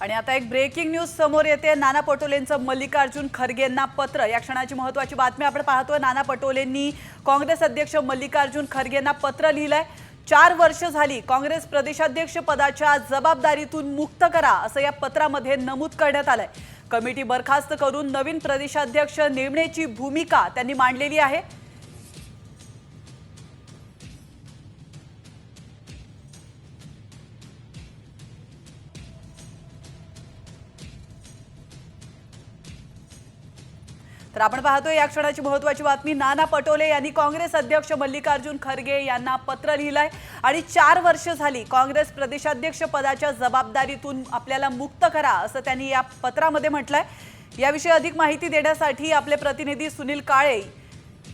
आणि आता एक ब्रेकिंग न्यूज समोर येते। नाना पटोलेंचं मल्लिकार्जुन खरगेंना पत्र। या क्षणाची महत्त्वाची बातमी आपण पाहतोय। नाना पटोलेंनी काँग्रेस अध्यक्ष मल्लिकार्जुन खरगेंना पत्र लिहिलंय। 4 वर्ष झाली काँग्रेस प्रदेशाध्यक्ष पदाच्या जबाबदारीतून मुक्त करा असं या पत्रामध्ये नमूद करण्यात आलंय। कमिटी बरखास्त करून नवीन प्रदेशाध्यक्ष नेमण्याची भूमिका त्यांनी मांडलेली आहे। तर आपण पाहतोय या क्षणाची महत्त्वाची बातमी। नाना पटोले यांनी काँग्रेस अध्यक्ष मल्लिकार्जुन खरगे यांना पत्र लिहिलंय आणि 4 वर्ष झाली काँग्रेस प्रदेशाध्यक्ष पदाच्या जबाबदारीतून आपल्याला मुक्त करा असं त्यांनी या पत्रामध्ये म्हटलंय। याविषयी अधिक माहिती देण्यासाठी आपले प्रतिनिधी सुनील काळे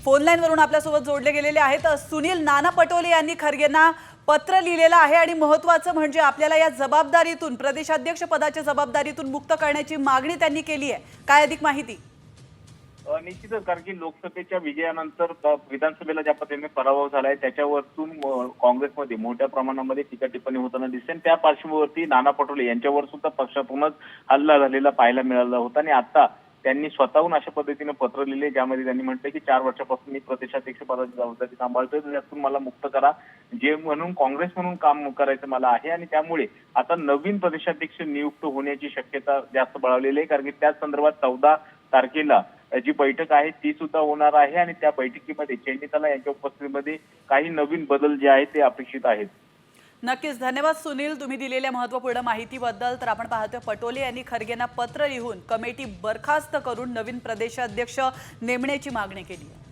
फोन लाईनवरून आपल्यासोबत जोडले गेलेले आहेत। सुनील, नाना पटोले यांनी खरगेंना पत्र लिहिलेलं आहे आणि महत्त्वाचं म्हणजे आपल्याला या जबाबदारीतून प्रदेशाध्यक्ष पदाच्या जबाबदारीतून मुक्त करण्याची मागणी त्यांनी केली आहे। काय अधिक माहिती? निश्चितच, कारण की लोकसभेच्या विजयानंतर विधानसभेला ज्या पद्धतीने पराभव झालाय त्याच्यावरतून काँग्रेसमध्ये मोठ्या प्रमाणामध्ये टीका टिप्पणी होताना दिसते। त्या पार्श्वभूमीवरती नाना पटोले यांच्यावर सुद्धा पक्षातूनच हल्ला झालेला पाहायला मिळाला होता आणि आता त्यांनी स्वतःहून अशा पद्धतीने पत्र लिहिले ज्यामध्ये त्यांनी म्हटलं की 4 वर्षापासून मी प्रदेशाध्यक्ष पदाची जबाबदारी सांभाळतोय, त्यातून मला मुक्त करा, जे म्हणून काँग्रेस म्हणून काम करायचं मला आहे आणि त्यामुळे आता नवीन प्रदेशाध्यक्ष नियुक्त होण्याची शक्यता जास्त बळावलेली आहे। कारण की त्याच संदर्भात 14 तारखेला जी बैठक आहे ती सुद्धा होणार आहे आणि त्या बैठकीमध्ये चैनीताला यांच्या उपस्थितीमध्ये काही नवीन बदल जे आहेत ते अपेक्षित आहेत। नक्कीच, धन्यवाद सुनील तुम्ही दिलेल्या महत्त्वपूर्ण माहितीबद्दल। तर आपण पाहतोय पटोले यांनी खरगेंना पत्र लिहून कमिटी बरखास्त करून नवीन प्रदेशाध्यक्ष नेमण्याची मागणी केली आहे।